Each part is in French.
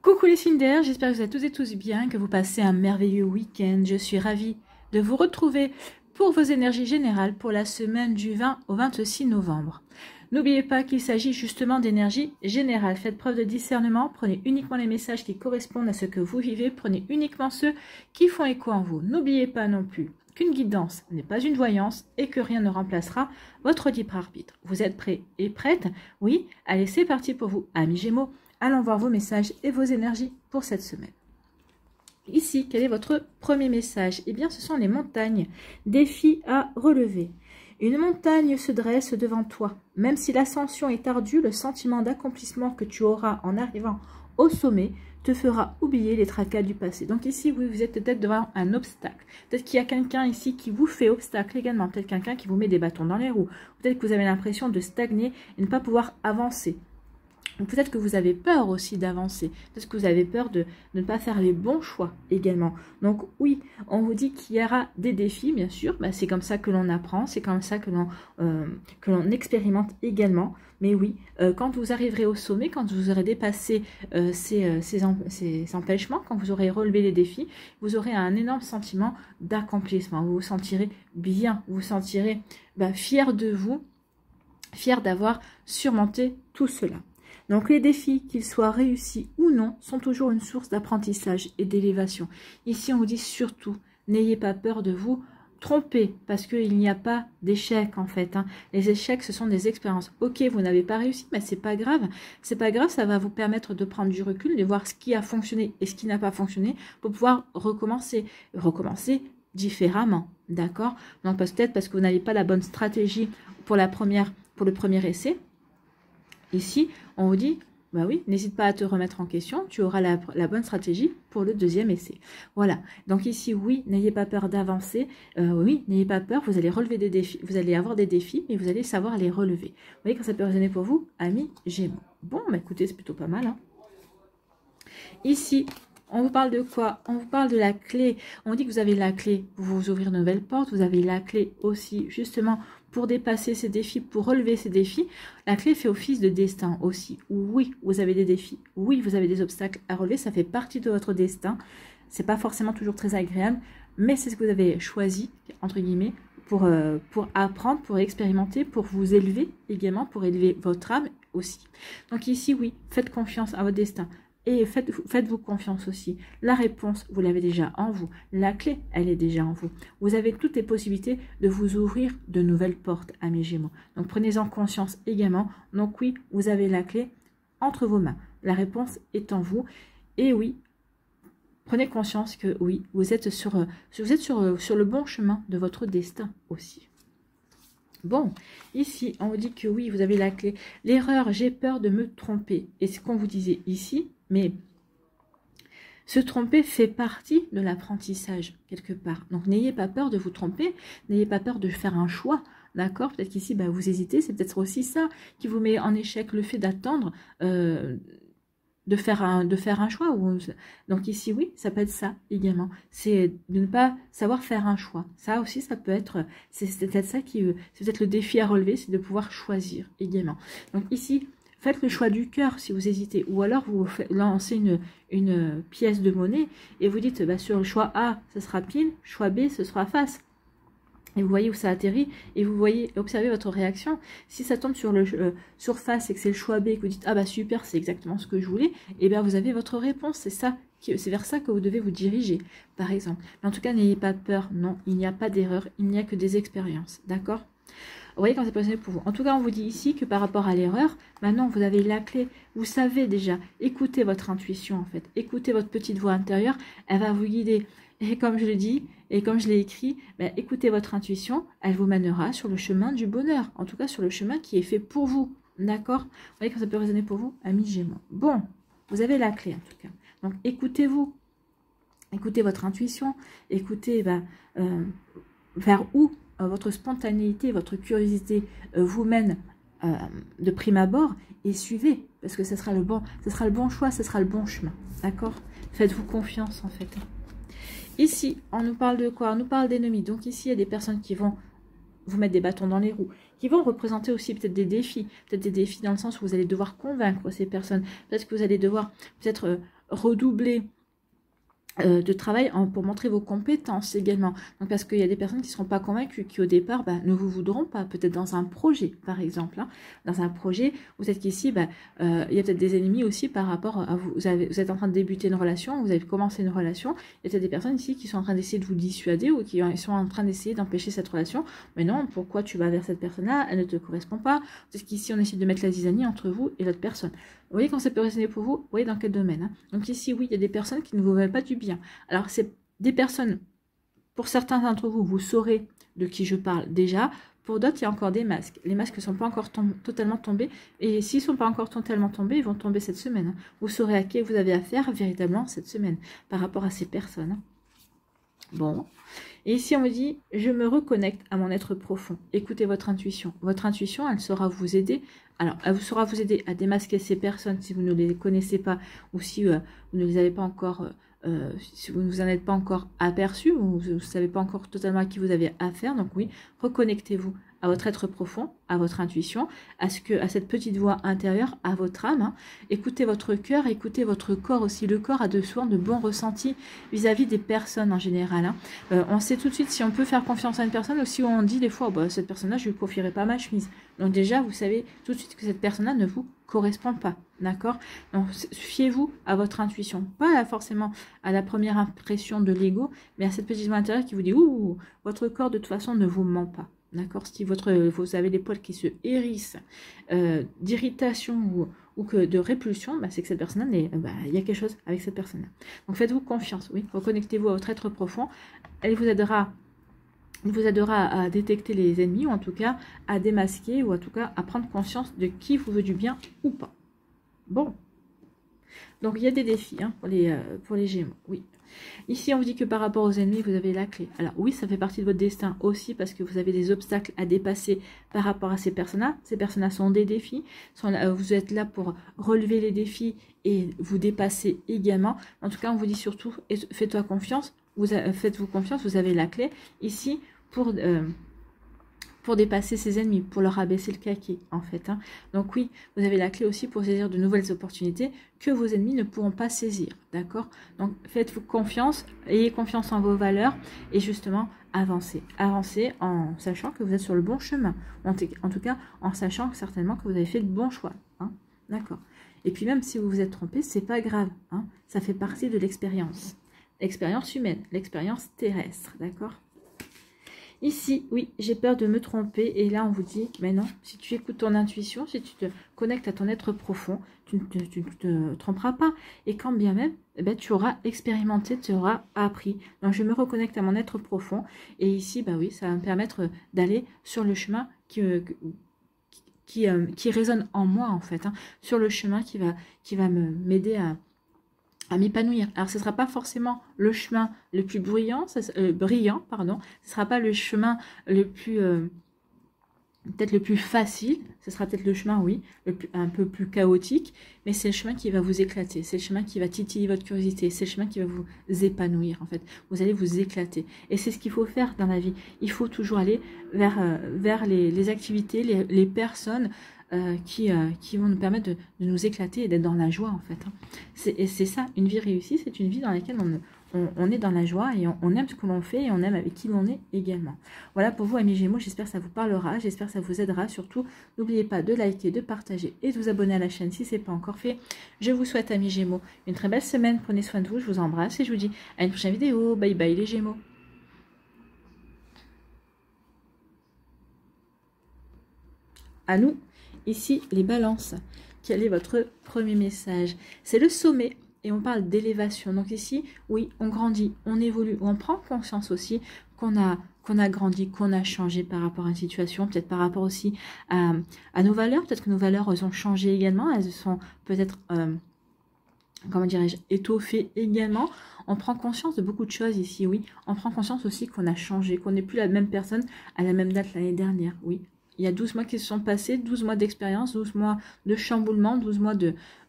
Coucou les signes d'air, j'espère que vous êtes toutes et tous bien, que vous passez un merveilleux week-end. Je suis ravie de vous retrouver pour vos énergies générales pour la semaine du 20 au 26 novembre. N'oubliez pas qu'il s'agit justement d'énergie générale. Faites preuve de discernement, prenez uniquement les messages qui correspondent à ce que vous vivez, prenez uniquement ceux qui font écho en vous. N'oubliez pas non plus qu'une guidance n'est pas une voyance et que rien ne remplacera votre libre arbitre. Vous êtes prêts et prêtes? Oui? Allez, c'est parti pour vous, amis Gémeaux. Allons voir vos messages et vos énergies pour cette semaine. Ici, quel est votre premier message? Eh bien, ce sont les montagnes, défis à relever. Une montagne se dresse devant toi. Même si l'ascension est ardue, le sentiment d'accomplissement que tu auras en arrivant au sommet te fera oublier les tracas du passé. Donc ici, oui, vous êtes peut-être devant un obstacle. Peut-être qu'il y a quelqu'un ici qui vous fait obstacle également. Peut-être quelqu'un qui vous met des bâtons dans les roues. Peut-être que vous avez l'impression de stagner et ne pas pouvoir avancer. Peut-être que vous avez peur aussi d'avancer. Peut-être que vous avez peur de ne pas faire les bons choix également. Donc oui, on vous dit qu'il y aura des défis, bien sûr. Bah, c'est comme ça que l'on apprend, c'est comme ça que l'on expérimente également. Mais oui, quand vous arriverez au sommet, quand vous aurez dépassé ces empêchements, quand vous aurez relevé les défis, vous aurez un énorme sentiment d'accomplissement. Vous vous sentirez bien, vous vous sentirez fier de vous, fier d'avoir surmonté tout cela. Donc les défis, qu'ils soient réussis ou non, sont toujours une source d'apprentissage et d'élévation. Ici, on vous dit surtout, n'ayez pas peur de vous tromper, parce qu'il n'y a pas d'échecs en fait. Les échecs, ce sont des expériences. Ok, vous n'avez pas réussi, mais c'est pas grave. C'est pas grave, ça va vous permettre de prendre du recul, de voir ce qui a fonctionné et ce qui n'a pas fonctionné, pour pouvoir recommencer différemment. D'accord? Donc peut-être parce que vous n'avez pas la bonne stratégie pour le premier essai. Ici, on vous dit, bah oui, n'hésite pas à te remettre en question, tu auras la bonne stratégie pour le deuxième essai. Voilà, donc ici, oui, n'ayez pas peur d'avancer, oui, n'ayez pas peur, vous allez relever des défis, vous allez avoir des défis, mais vous allez savoir les relever. Vous voyez quand ça peut résonner pour vous, amis Gémeaux. Bon, bah écoutez, c'est plutôt pas mal. Ici, on vous parle de quoi? On vous parle de la clé. On dit que vous avez la clé pour vous ouvrir de nouvelles portes. Vous avez la clé aussi, justement, pour dépasser ces défis, pour relever ces défis. La clé fait office de destin aussi. Oui, vous avez des défis. Oui, vous avez des obstacles à relever. Ça fait partie de votre destin. C'est pas forcément toujours très agréable, mais c'est ce que vous avez choisi, entre guillemets, pour apprendre, pour expérimenter, pour vous élever également, pour élever votre âme aussi. Donc ici, oui, faites confiance à votre destin. Et faites-vous confiance aussi. La réponse, vous l'avez déjà en vous. La clé, elle est déjà en vous. Vous avez toutes les possibilités de vous ouvrir de nouvelles portes, amis Gémeaux. Donc prenez-en conscience également. Donc oui, vous avez la clé entre vos mains. La réponse est en vous. Et oui, prenez conscience que oui, vous êtes sur le bon chemin de votre destin aussi. Bon, ici, on vous dit que oui, vous avez la clé. L'erreur, j'ai peur de me tromper. Et ce qu'on vous disait ici, mais se tromper fait partie de l'apprentissage, quelque part. Donc, n'ayez pas peur de vous tromper, n'ayez pas peur de faire un choix, d'accord? Peut-être qu'ici, vous hésitez, c'est peut-être aussi ça qui vous met en échec, le fait d'attendre, de faire un choix. Donc ici, oui, ça peut être ça également. C'est de ne pas savoir faire un choix. Ça aussi, ça peut être, c'est peut-être ça c'est peut-être le défi à relever, c'est de pouvoir choisir également. Donc ici, faites le choix du cœur si vous hésitez. Ou alors, vous lancez une pièce de monnaie et vous dites, sur le choix A, ce sera pile, choix B, ce sera face. Et vous voyez où ça atterrit, et vous voyez, observez votre réaction. Si ça tombe sur le surface et que c'est le choix B, et que vous dites, ah bah super, c'est exactement ce que je voulais, et bien vous avez votre réponse, c'est vers ça que vous devez vous diriger, par exemple. Mais en tout cas, n'ayez pas peur, non, il n'y a pas d'erreur, il n'y a que des expériences, d'accord? Vous voyez quand c'est positionné pour vous. En tout cas, on vous dit ici que par rapport à l'erreur, maintenant vous avez la clé. Vous savez déjà, écoutez votre intuition en fait. Écoutez votre petite voix intérieure, elle va vous guider. Et comme je le dis, et comme je l'ai écrit, écoutez votre intuition, elle vous mènera sur le chemin du bonheur. En tout cas, sur le chemin qui est fait pour vous. D'accord? Vous voyez quand ça peut résonner pour vous, amis Gémeaux. Bon, vous avez la clé en tout cas. Donc écoutez-vous. Écoutez votre intuition. Écoutez vers où votre spontanéité, votre curiosité vous mène de prime abord et suivez, parce que ce sera le bon choix, ce sera le bon chemin, d'accord? Faites-vous confiance en fait. Ici, on nous parle de quoi? On nous parle d'ennemis. Donc ici, il y a des personnes qui vont vous mettre des bâtons dans les roues, qui vont représenter aussi peut-être des défis dans le sens où vous allez devoir convaincre ces personnes. Peut-être que vous allez devoir redoubler de travail pour montrer vos compétences également. Donc, parce qu'il y a des personnes qui ne seront pas convaincues, qui au départ ne vous voudront pas, peut-être dans un projet par exemple. Hein. Dans un projet, vous êtes qu'ici, il y a peut-être des ennemis aussi par rapport à vous. Vous êtes en train de débuter une relation, vous avez commencé une relation, il y a peut-être des personnes ici qui sont en train d'essayer de vous dissuader ou qui sont en train d'essayer d'empêcher cette relation. Mais non, pourquoi tu vas vers cette personne-là? Elle ne te correspond pas. Parce qu'ici, on essaie de mettre la zizanie entre vous et l'autre personne. Vous voyez quand ça peut résonner pour vous? Vous voyez dans quel domaine, hein. Donc ici, oui, il y a des personnes qui ne vous veulent pas du bien. Alors, c'est des personnes, pour certains d'entre vous, vous saurez de qui je parle déjà. Pour d'autres, il y a encore des masques. Les masques ne sont pas encore totalement tombés. Et s'ils ne sont pas encore totalement tombés, ils vont tomber cette semaine. Hein. Vous saurez à qui vous avez affaire véritablement cette semaine par rapport à ces personnes. Hein. Bon. Et ici, on me dit, je me reconnecte à mon être profond. Écoutez votre intuition. Votre intuition, elle saura vous aider. Alors, elle saura vous aider à démasquer ces personnes si vous ne les connaissez pas ou si vous ne les avez pas encore, si vous ne vous en êtes pas encore aperçu ou vous ne savez pas encore totalement à qui vous avez affaire. Donc oui, reconnectez-vous à votre être profond, à votre intuition, à cette petite voix intérieure, à votre âme. Hein. Écoutez votre cœur, écoutez votre corps aussi. Le corps a souvent de bons ressentis vis-à-vis des personnes en général. Hein. On sait tout de suite si on peut faire confiance à une personne ou si on dit des fois, oh, cette personne-là, je ne lui confierai pas ma chemise. Donc déjà, vous savez tout de suite que cette personne-là ne vous correspond pas. D'accord? Donc fiez-vous à votre intuition. Pas forcément à la première impression de l'ego, mais à cette petite voix intérieure qui vous dit, ouh, votre corps de toute façon ne vous ment pas. D'accord, si vous avez les poils qui se hérissent d'irritation ou que de répulsion, c'est que cette personne-là, il y a quelque chose avec cette personne-là. Donc faites-vous confiance, oui, reconnectez-vous à votre être profond. Elle vous aidera à détecter les ennemis, ou en tout cas à démasquer, ou en tout cas à prendre conscience de qui vous veut du bien ou pas. Bon. Donc il y a des défis hein, pour les Gémeaux, oui. Ici, on vous dit que par rapport aux ennemis, vous avez la clé. Alors oui, ça fait partie de votre destin aussi parce que vous avez des obstacles à dépasser par rapport à ces personnes-là. Ces personnes-là sont des défis. Vous êtes là pour relever les défis et vous dépasser également. En tout cas, on vous dit surtout, faites-toi confiance. Faites-vous confiance, vous avez la clé ici pour dépasser ses ennemis, pour leur abaisser le caquet, en fait. Hein. Donc oui, vous avez la clé aussi pour saisir de nouvelles opportunités que vos ennemis ne pourront pas saisir, d'accord? Donc faites-vous confiance, ayez confiance en vos valeurs et justement avancez. Avancez en sachant que vous êtes sur le bon chemin. En tout cas, en sachant certainement que vous avez fait le bon choix, hein, d'accord? Et puis même si vous vous êtes trompé, c'est pas grave, hein, ça fait partie de l'expérience. L'expérience humaine, l'expérience terrestre, d'accord? Ici, oui, j'ai peur de me tromper. Et là, on vous dit, mais non, si tu écoutes ton intuition, si tu te connectes à ton être profond, tu ne te tromperas pas. Et quand bien même, tu auras expérimenté, tu auras appris. Donc, je me reconnecte à mon être profond. Et ici, oui, ça va me permettre d'aller sur le chemin qui résonne en moi, en fait. Hein, sur le chemin qui va m'aider à m'épanouir. Alors, ce ne sera pas forcément le chemin le plus brillant, ce ne sera pas le chemin le plus, peut-être le plus facile, ce sera peut-être le chemin, oui, un peu plus chaotique, mais c'est le chemin qui va vous éclater, c'est le chemin qui va titiller votre curiosité, c'est le chemin qui va vous épanouir, en fait. Vous allez vous éclater. Et c'est ce qu'il faut faire dans la vie. Il faut toujours aller vers les activités, les personnes, qui vont nous permettre de nous éclater et d'être dans la joie en fait. Hein. C'est ça, une vie réussie, c'est une vie dans laquelle on est dans la joie et on aime ce que l'on fait et on aime avec qui l'on est également. Voilà pour vous amis Gémeaux, j'espère que ça vous parlera, j'espère que ça vous aidera. Surtout, n'oubliez pas de liker, de partager et de vous abonner à la chaîne si ce n'est pas encore fait. Je vous souhaite amis Gémeaux une très belle semaine, prenez soin de vous, je vous embrasse et je vous dis à une prochaine vidéo. Bye bye les Gémeaux. À nous. Ici, les balances. Quel est votre premier message? C'est le sommet et on parle d'élévation. Donc ici, oui, on grandit, on évolue, on prend conscience aussi qu'on a grandi, qu'on a changé par rapport à une situation, peut-être par rapport aussi à nos valeurs. Peut-être que nos valeurs elles ont changé également, elles sont peut-être, comment dirais-je, étoffées également. On prend conscience de beaucoup de choses ici, oui. On prend conscience aussi qu'on a changé, qu'on n'est plus la même personne à la même date l'année dernière, oui. Il y a 12 mois qui se sont passés, 12 mois d'expérience, 12 mois de chamboulement, 12 mois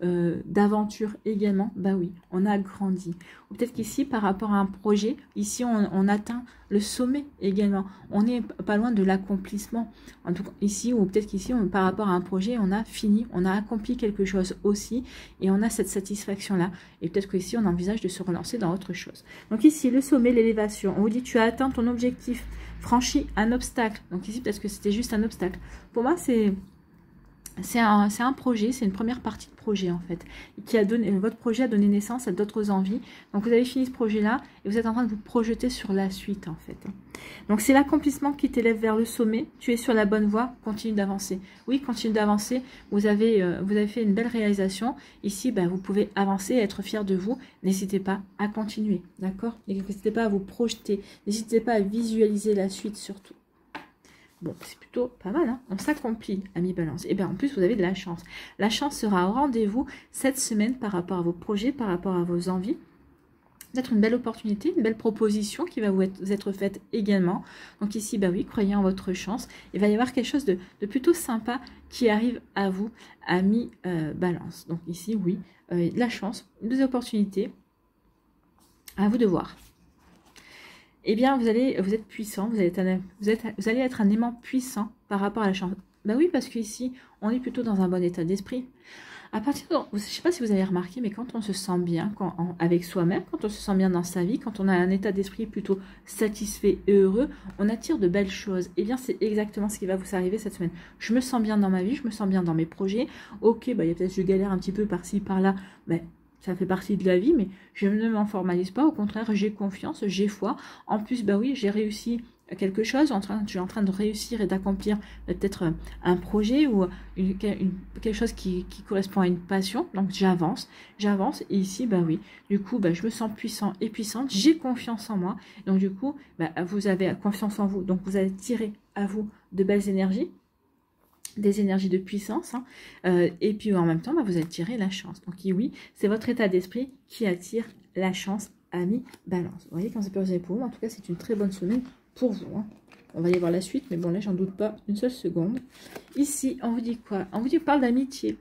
d'aventure également. Bah oui, on a grandi. Ou peut-être qu'ici, par rapport à un projet, ici, on atteint le sommet également. On n'est pas loin de l'accomplissement. En tout cas, ici, ou peut-être qu'ici, par rapport à un projet, on a fini, on a accompli quelque chose aussi, et on a cette satisfaction-là. Et peut-être qu'ici, on envisage de se relancer dans autre chose. Donc ici, le sommet, l'élévation. On vous dit, tu as atteint ton objectif, franchi un obstacle. Donc ici, peut-être que c'était juste un obstacle. Pour moi, c'est un projet, c'est une première partie de projet en fait, qui a donné, votre projet a donné naissance à d'autres envies. Donc vous avez fini ce projet-là et vous êtes en train de vous projeter sur la suite en fait. Donc c'est l'accomplissement qui t'élève vers le sommet. Tu es sur la bonne voie, continue d'avancer. Oui, continue d'avancer. Vous avez fait une belle réalisation. Ici, ben, vous pouvez avancer et être fier de vous. N'hésitez pas à continuer, d'accord? N'hésitez pas à vous projeter. N'hésitez pas à visualiser la suite surtout. Bon, c'est plutôt pas mal, hein. On s'accomplit, amis Balance. Et bien, en plus, vous avez de la chance. La chance sera au rendez-vous cette semaine par rapport à vos projets, par rapport à vos envies. Peut-être une belle opportunité, une belle proposition qui va vous être faite également. Donc ici, bah oui, croyez en votre chance. Il va y avoir quelque chose de plutôt sympa qui arrive à vous, amis Balance. Donc ici, oui, de la chance, des opportunités. À vous de voir. Eh bien, vous êtes puissant, vous allez être un aimant puissant par rapport à la chance. Ben oui, parce qu'ici, on est plutôt dans un bon état d'esprit. À partir de, je ne sais pas si vous avez remarqué, mais quand on se sent bien avec soi-même, quand on se sent bien dans sa vie, quand on a un état d'esprit plutôt satisfait et heureux, on attire de belles choses. Eh bien, c'est exactement ce qui va vous arriver cette semaine. Je me sens bien dans ma vie, je me sens bien dans mes projets. Ok, bah, il y a peut-être je galère un petit peu par-ci, par-là, mais ça fait partie de la vie, mais je ne m'en formalise pas. Au contraire, j'ai confiance, j'ai foi. En plus, bah oui, j'ai réussi quelque chose. Je suis en train de réussir et d'accomplir peut-être un projet ou quelque chose qui correspond à une passion. Donc, j'avance. Et ici, bah oui, du coup, bah, je me sens puissant et puissante. J'ai confiance en moi. Donc, du coup, bah, vous avez confiance en vous. Donc, vous allez tirer à vous de belles énergies. Des énergies de puissance, hein. Et puis en même temps, bah, vous attirez la chance. Donc oui, c'est votre état d'esprit qui attire la chance, amis Balance. Vous voyez quand c'est posé pour vous, en tout cas, c'est une très bonne semaine pour vous, hein. On va y voir la suite, mais bon, là, j'en doute pas une seule seconde. Ici, on vous dit quoi? On parle d'amitié.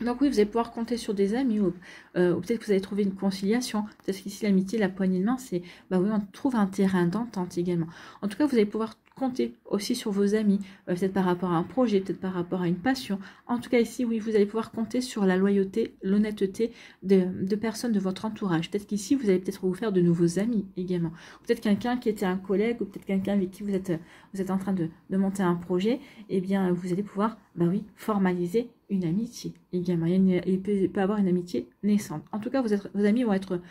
Donc oui, vous allez pouvoir compter sur des amis, ou peut-être que vous allez trouver une conciliation. Peut-être qu'ici, l'amitié, la poignée de main, c'est, bah oui, on trouve un terrain d'entente également. En tout cas, vous allez pouvoir compter aussi sur vos amis, peut-être par rapport à un projet, peut-être par rapport à une passion. En tout cas, ici, oui, vous allez pouvoir compter sur la loyauté, l'honnêteté de personnes de votre entourage. Peut-être qu'ici, vous allez peut-être vous faire de nouveaux amis également. Peut-être quelqu'un qui était un collègue, ou peut-être quelqu'un avec qui vous êtes en train de monter un projet. Eh bien, vous allez pouvoir, bah oui, formaliser une amitié également. Il peut y avoir une amitié naissante. En tout cas, vos amis vont être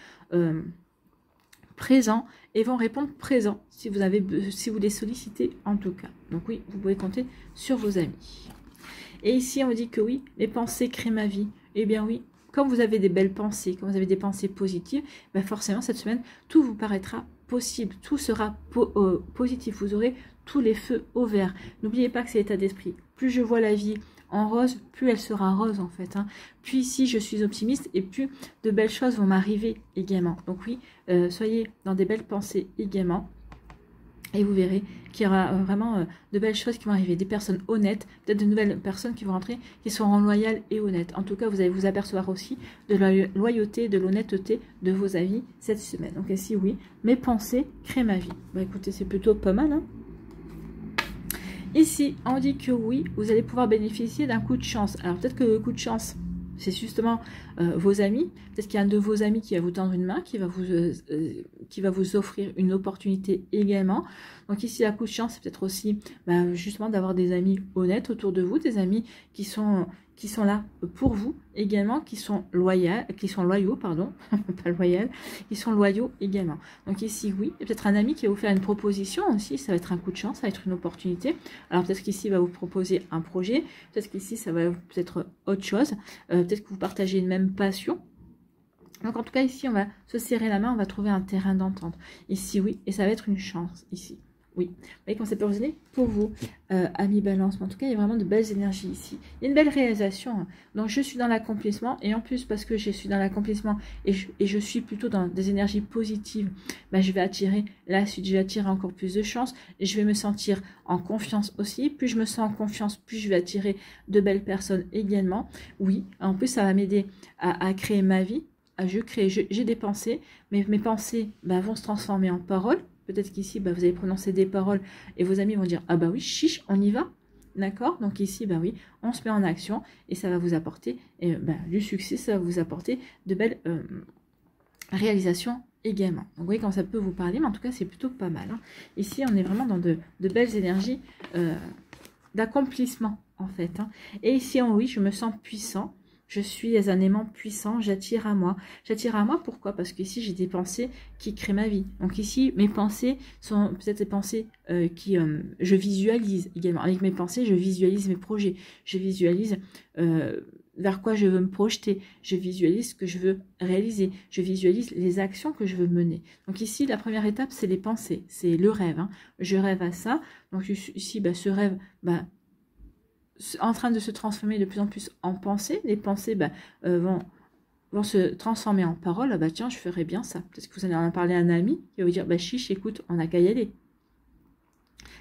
présents et vont répondre présents si vous les sollicitez en tout cas. Donc oui, vous pouvez compter sur vos amis. Et ici, on vous dit que oui, les pensées créent ma vie. Eh bien oui, quand vous avez des belles pensées, quand vous avez des pensées positives, ben forcément, cette semaine, tout vous paraîtra possible. Tout sera positif. Vous aurez tous les feux au vert. N'oubliez pas que c'est l'état d'esprit. Plus je vois la vie en rose, plus elle sera rose en fait, hein. Puis si je suis optimiste, et plus de belles choses vont m'arriver également. Donc oui, soyez dans des belles pensées également. Et vous verrez qu'il y aura vraiment de belles choses qui vont arriver. Des personnes honnêtes, peut-être de nouvelles personnes qui vont rentrer, qui seront loyales et honnêtes. En tout cas, vous allez vous apercevoir aussi de la loyauté, de l'honnêteté de vos avis cette semaine. Donc ici, oui, mes pensées créent ma vie. Bah écoutez, c'est plutôt pas mal, hein. Ici, on dit que oui, vous allez pouvoir bénéficier d'un coup de chance. Alors peut-être que le coup de chance, c'est justement vos amis. Peut-être qu'il y a un de vos amis qui va vous tendre une main, qui va vous offrir une opportunité également. Donc ici, la coup de chance, c'est peut-être aussi justement d'avoir des amis honnêtes autour de vous, des amis qui sont là pour vous également, qui sont loyaux, pardon, pas loyal, qui sont loyaux également. Donc ici, oui, peut-être un ami qui va vous faire une proposition aussi, ça va être un coup de chance, ça va être une opportunité. Alors peut-être qu'ici, il va vous proposer un projet, peut-être qu'ici, ça va peut-être autre chose, peut-être que vous partagez une même passion. Donc en tout cas, ici, on va se serrer la main, on va trouver un terrain d'entente. Ici, oui, et ça va être une chance, ici. Oui, vous voyez comment ça peut résonner pour vous, amis Balance. Mais en tout cas, il y a vraiment de belles énergies ici. Il y a une belle réalisation. Hein. Donc, je suis dans l'accomplissement. Et en plus, parce que je suis dans l'accomplissement et je suis plutôt dans des énergies positives, bah, je vais attirer la suite. Je vais attirer encore plus de chance. Et je vais me sentir en confiance aussi. Plus je me sens en confiance, plus je vais attirer de belles personnes également. Oui, en plus, ça va m'aider à créer ma vie. J'ai des pensées. Mais mes pensées bah, vont se transformer en paroles. Peut-être qu'ici, bah, vous allez prononcer des paroles et vos amis vont dire « Ah bah oui, chiche, on y va !» D'accord? Donc ici, bah oui, on se met en action et ça va vous apporter bah, du succès, ça va vous apporter de belles réalisations également. Donc vous voyez quand ça peut vous parler, mais en tout cas, c'est plutôt pas mal. Hein. Ici, on est vraiment dans de belles énergies d'accomplissement, en fait. Hein. Et ici, en oui, je me sens puissant. Je suis un aimant puissant, j'attire à moi. J'attire à moi, pourquoi? Parce qu'ici, j'ai des pensées qui créent ma vie. Donc ici, mes pensées sont peut-être des pensées je visualise également. Avec mes pensées, je visualise mes projets. Je visualise vers quoi je veux me projeter. Je visualise ce que je veux réaliser. Je visualise les actions que je veux mener. Donc ici, la première étape, c'est les pensées. C'est le rêve. Hein. Je rêve à ça. Donc ici, bah, ce rêve... Bah, en train de se transformer de plus en plus en pensée. Les pensées bah, vont se transformer en paroles. Ah bah tiens, je ferais bien ça. Peut-être que vous allez en parler à un ami qui va vous dire, bah chiche, écoute, on n'a qu'à y aller.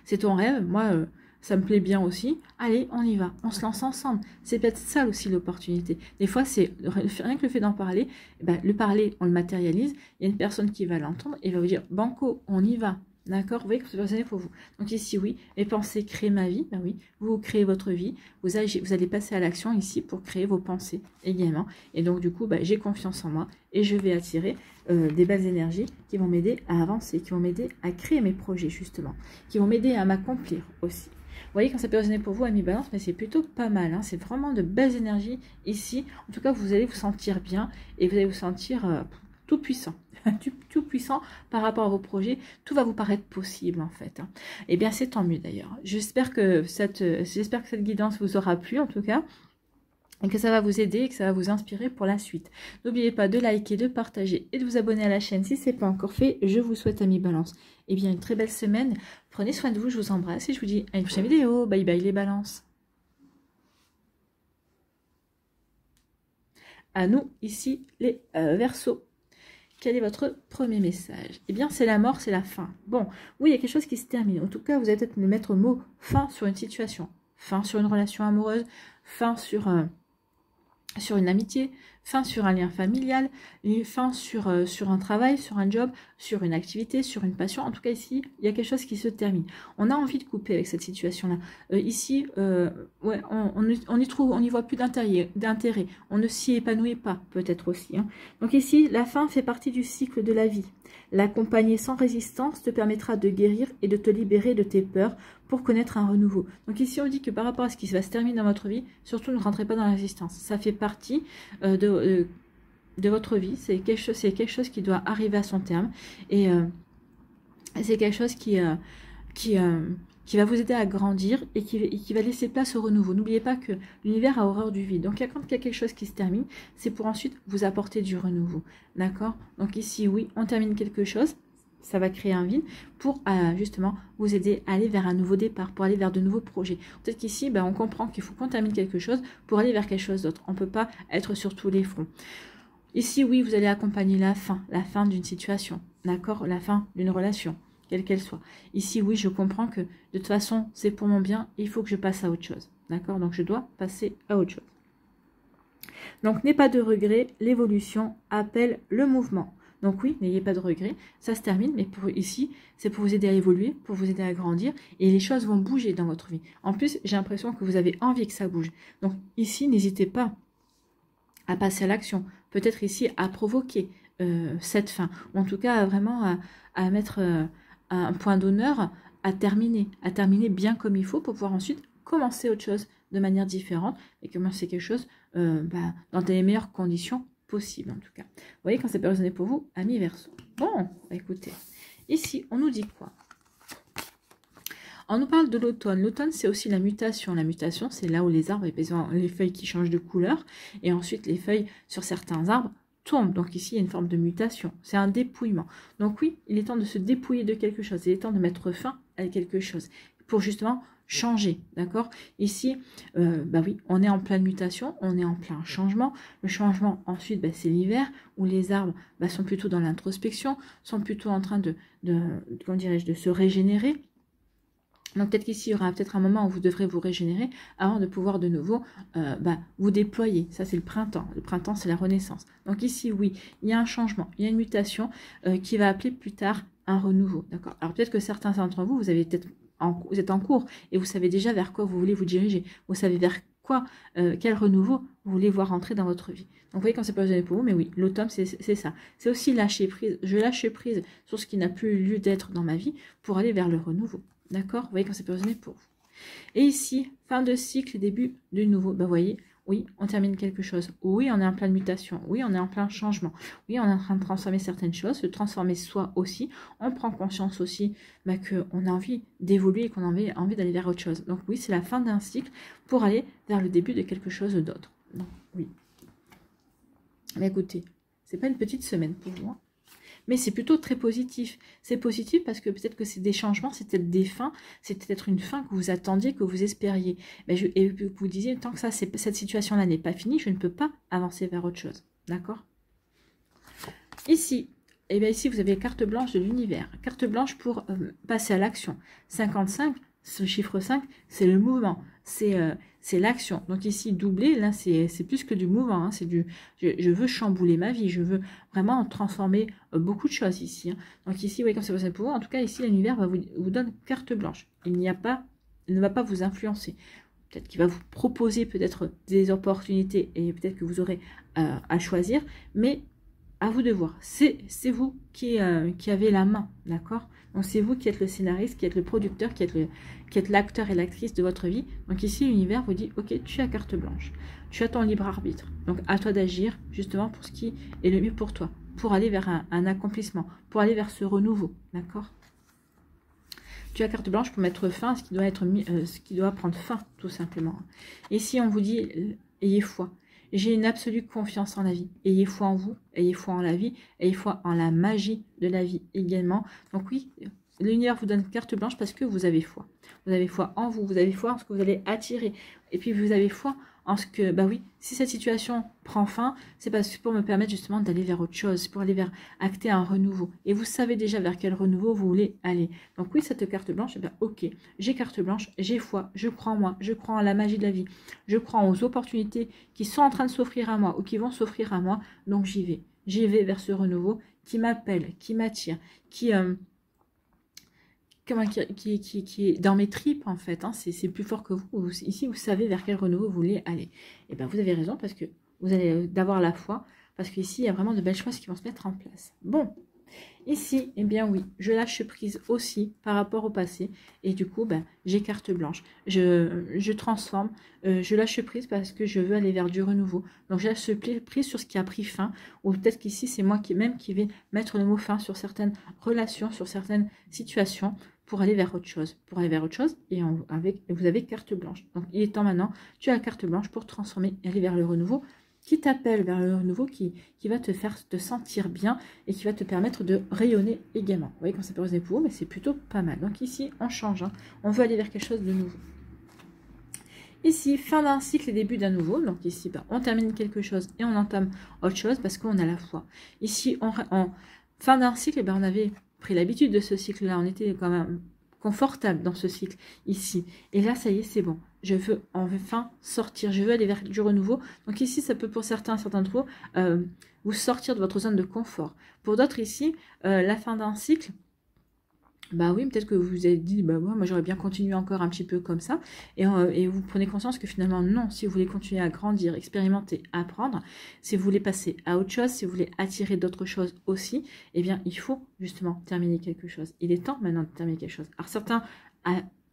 C'est ton rêve, moi, ça me plaît bien aussi. Allez, on y va, on se lance ensemble. C'est peut-être ça aussi l'opportunité. Des fois, c'est rien que le fait d'en parler, bah, le parler, on le matérialise. Il y a une personne qui va l'entendre et va vous dire, banco, on y va. D'accord? Vous voyez que c'est résonné pour vous. Donc ici, oui, mes pensées créent ma vie. Ben oui, vous créez votre vie. Vous allez passer à l'action ici pour créer vos pensées également. Et donc, du coup, ben, j'ai confiance en moi et je vais attirer des belles énergies qui vont m'aider à avancer, qui vont m'aider à créer mes projets, justement, qui vont m'aider à m'accomplir aussi. Vous voyez quand ça peut résonner pour vous, amis Balance, mais c'est plutôt pas mal. Hein. C'est vraiment de belles énergies ici. En tout cas, vous allez vous sentir bien et vous allez vous sentir tout puissant. Tout puissant par rapport à vos projets, tout va vous paraître possible en fait. Et bien c'est tant mieux d'ailleurs. J'espère que cette guidance vous aura plu en tout cas, et que ça va vous aider et que ça va vous inspirer pour la suite. N'oubliez pas de liker, de partager et de vous abonner à la chaîne si ce n'est pas encore fait. Je vous souhaite, amis Balance, et bien une très belle semaine. Prenez soin de vous, je vous embrasse et je vous dis à une prochaine vidéo. Bye bye les balances. À nous ici les Verseaux. Quel est votre premier message? Eh bien, c'est la mort, c'est la fin. Bon, oui, il y a quelque chose qui se termine. En tout cas, vous allez peut-être mettre le mot fin sur une situation. Fin sur une relation amoureuse. Fin sur une amitié. Fin sur un lien familial. Fin sur un travail, sur un job, sur une activité, sur une passion. En tout cas, ici, il y a quelque chose qui se termine. On a envie de couper avec cette situation-là. Ici, ouais, on y voit plus d'intérêt. On ne s'y épanouit pas, peut-être aussi. Hein. Donc ici, la fin fait partie du cycle de la vie. L'accompagner sans résistance te permettra de guérir et de te libérer de tes peurs pour connaître un renouveau. Donc ici, on dit que par rapport à ce qui va se terminer dans votre vie, surtout ne rentrez pas dans la résistance. Ça fait partie de votre vie. C'est quelque chose qui doit arriver à son terme. Et c'est quelque chose qui va vous aider à grandir et qui va laisser place au renouveau. N'oubliez pas que l'univers a horreur du vide. Donc, quand il y a quelque chose qui se termine, c'est pour ensuite vous apporter du renouveau. D'accord? Donc ici, oui, on termine quelque chose. Ça va créer un vide pour justement vous aider à aller vers un nouveau départ, pour aller vers de nouveaux projets. Peut-être qu'ici, on comprend qu'il faut qu'on termine quelque chose pour aller vers quelque chose d'autre. On ne peut pas être sur tous les fronts. Ici, oui, vous allez accompagner la fin d'une situation. D'accord? La fin d'une relation, quelle qu'elle soit. Ici, oui, je comprends que de toute façon, c'est pour mon bien, il faut que je passe à autre chose. D'accord? Donc, je dois passer à autre chose. Donc, n'aie pas de regret, l'évolution appelle le mouvement. Donc oui, n'ayez pas de regrets, ça se termine, mais ici, c'est pour vous aider à évoluer, pour vous aider à grandir, et les choses vont bouger dans votre vie. En plus, j'ai l'impression que vous avez envie que ça bouge. Donc ici, n'hésitez pas à passer à l'action, peut-être ici à provoquer cette fin, ou en tout cas vraiment à mettre un point d'honneur à terminer bien comme il faut pour pouvoir ensuite commencer autre chose de manière différente et commencer quelque chose dans des meilleures conditions possible en tout cas. Vous voyez quand ça peut résonner pour vous, amis Verseau. Bon, écoutez, ici on nous dit quoi? On nous parle de l'automne. L'automne c'est aussi la mutation. La mutation c'est là où les arbres, les feuilles qui changent de couleur et ensuite les feuilles sur certains arbres tombent. Donc ici il y a une forme de mutation. C'est un dépouillement. Donc oui, il est temps de se dépouiller de quelque chose. Il est temps de mettre fin quelque chose, pour justement changer, d'accord? Ici, bah oui, on est en pleine mutation, on est en plein changement. Le changement, ensuite, bah, c'est l'hiver, où les arbres bah, sont plutôt dans l'introspection, sont plutôt en train comment dirais-je, de se régénérer. Donc peut-être qu'ici, il y aura peut-être un moment où vous devrez vous régénérer avant de pouvoir de nouveau bah, vous déployer. Ça, c'est le printemps. Le printemps, c'est la renaissance. Donc ici, oui, il y a un changement, il y a une mutation qui va appeler plus tard un renouveau. D'accord? Alors peut-être que certains d'entre vous, vous êtes en cours et vous savez déjà vers quoi vous voulez vous diriger. Vous savez vers quoi, quel renouveau vous voulez voir entrer dans votre vie. Donc vous voyez quand c'est pas donné pour vous, mais oui, l'automne, c'est ça. C'est aussi lâcher prise. Je lâche prise sur ce qui n'a plus lieu d'être dans ma vie pour aller vers le renouveau. D'accord? Vous voyez quand c'est positionné pour vous. Et ici, fin de cycle, début du nouveau. Ben, vous voyez, oui, on termine quelque chose. Oui, on est en pleine mutation. Oui, on est en plein changement. Oui, on est en train de transformer certaines choses, se transformer soi aussi. On prend conscience aussi ben, qu'on a envie d'évoluer et qu'on a envie d'aller vers autre chose. Donc oui, c'est la fin d'un cycle pour aller vers le début de quelque chose d'autre. Donc oui. Mais écoutez, c'est pas une petite semaine pour vous, hein. Mais c'est plutôt très positif. C'est positif parce que peut-être que c'est des changements, c'est peut-être des fins, c'est peut-être une fin que vous attendiez, que vous espériez. Et que vous disiez, tant que cette situation-là n'est pas finie, je ne peux pas avancer vers autre chose. D'accord? Ici, et bien ici, vous avez carte blanche de l'univers. Carte blanche pour passer à l'action. 55, ce chiffre 5, c'est le mouvement. C'est l'action. Donc ici, doublé, là, c'est plus que du mouvement. Hein, c'est du, je veux chambouler ma vie. Je veux vraiment transformer beaucoup de choses ici. Hein. Donc ici, oui, comme c'est possible pour vous. En tout cas, ici, l'univers vous donne carte blanche. Il ne va pas vous influencer. Peut-être qu'il va vous proposer peut-être des opportunités et peut-être que vous aurez à choisir. Mais à vous de voir. C'est vous qui avez la main, d'accord? Donc c'est vous qui êtes le scénariste, qui êtes le producteur, qui êtes l'acteur et l'actrice de votre vie. Donc ici, l'univers vous dit, ok, tu as carte blanche. Tu as ton libre arbitre. Donc à toi d'agir justement pour ce qui est le mieux pour toi. Pour aller vers un accomplissement. Pour aller vers ce renouveau, d'accord? Tu as carte blanche pour mettre fin à ce qui doit être ce qui doit prendre fin, tout simplement. Ici, on vous dit, ayez foi. J'ai une absolue confiance en la vie. Ayez foi en vous, ayez foi en la vie, ayez foi en la magie de la vie également. Donc oui, l'univers vous donne carte blanche parce que vous avez foi. Vous avez foi en vous, vous avez foi en ce que vous allez attirer. Et puis vous avez foi en ce que, bah oui, si cette situation prend fin, c'est parce que pour me permettre justement d'aller vers autre chose, pour aller vers acter un renouveau. Et vous savez déjà vers quel renouveau vous voulez aller. Donc oui, cette carte blanche, eh bien, ok, j'ai carte blanche, j'ai foi, je crois en moi, je crois en la magie de la vie, je crois aux opportunités qui sont en train de s'offrir à moi ou qui vont s'offrir à moi, donc j'y vais. J'y vais vers ce renouveau qui m'appelle, qui m'attire, qui est dans mes tripes en fait, hein. C'est plus fort que vous. Ici, vous savez vers quel renouveau vous voulez aller. Et bien, vous avez raison parce que vous allez d'avoir la foi, parce qu'ici, il y a vraiment de belles choses qui vont se mettre en place. Bon, ici, eh bien oui, je lâche prise aussi par rapport au passé. Et du coup, ben, j'ai carte blanche. Je transforme, je lâche prise parce que je veux aller vers du renouveau. Donc, je lâche prise sur ce qui a pris fin. Ou peut-être qu'ici, c'est moi qui vais mettre le mot fin sur certaines relations, sur certaines situations pour aller vers autre chose. Pour aller vers autre chose, et vous avez carte blanche. Donc, il est temps maintenant, tu as la carte blanche pour transformer et aller vers le renouveau qui t'appelle vers le renouveau, qui va te faire te sentir bien et qui va te permettre de rayonner également. Vous voyez, quand c'est pas osé pour vous, mais c'est plutôt pas mal. Donc ici, on change. Hein. On veut aller vers quelque chose de nouveau. Ici, fin d'un cycle et début d'un nouveau. Donc ici, ben, on termine quelque chose et on entame autre chose parce qu'on a la foi. Ici, en fin d'un cycle, ben, on avait pris l'habitude de ce cycle-là. On était quand même confortable dans ce cycle ici. Et là, ça y est, c'est bon. Je veux enfin sortir. Je veux aller vers du renouveau. Donc ici, ça peut pour certains d'entre vous, vous sortir de votre zone de confort. Pour d'autres ici, la fin d'un cycle, bah oui, peut-être que vous vous êtes dit, bah moi j'aurais bien continué encore un petit peu comme ça. Et vous prenez conscience que finalement, non, si vous voulez continuer à grandir, expérimenter, apprendre, si vous voulez passer à autre chose, si vous voulez attirer d'autres choses aussi, eh bien, il faut justement terminer quelque chose. Il est temps maintenant de terminer quelque chose. Alors certains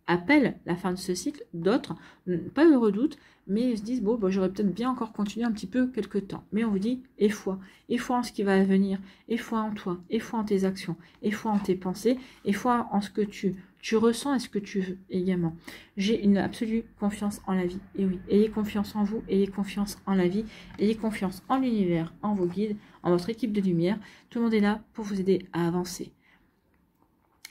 appellent la fin de ce cycle, d'autres, pas le redoutent, mais ils se disent, bon, j'aurais peut-être bien encore continué un petit peu quelques temps. Mais on vous dit, aie foi en ce qui va venir, aie foi en toi, aie foi en tes actions, aie foi en tes pensées, aie foi en ce que tu ressens et ce que tu veux également. J'ai une absolue confiance en la vie. Et oui, ayez confiance en vous, ayez confiance en la vie, ayez confiance en l'univers, en vos guides, en votre équipe de lumière. Tout le monde est là pour vous aider à avancer.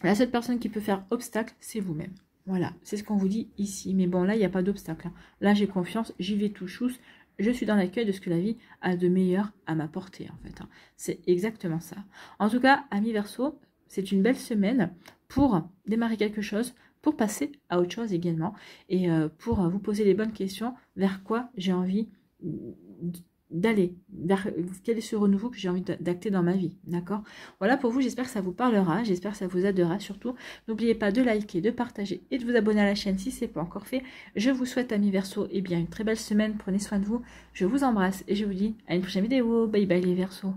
La seule personne qui peut faire obstacle, c'est vous-même. Voilà, c'est ce qu'on vous dit ici. Mais bon, là, il n'y a pas d'obstacle. Hein. Là, j'ai confiance, j'y vais tout chousse. Je suis dans l'accueil de ce que la vie a de meilleur à m'apporter, en fait. Hein. C'est exactement ça. En tout cas, amis Verseau, c'est une belle semaine pour démarrer quelque chose, pour passer à autre chose également, et pour vous poser les bonnes questions vers quoi j'ai envie d'aller, vers quel est ce renouveau que j'ai envie d'acter dans ma vie, d'accord? Voilà pour vous, j'espère que ça vous parlera, j'espère que ça vous aidera surtout. N'oubliez pas de liker, de partager et de vous abonner à la chaîne si ce n'est pas encore fait. Je vous souhaite, amis Verseaux, une très belle semaine, prenez soin de vous, je vous embrasse et je vous dis à une prochaine vidéo. Bye bye les Verseaux.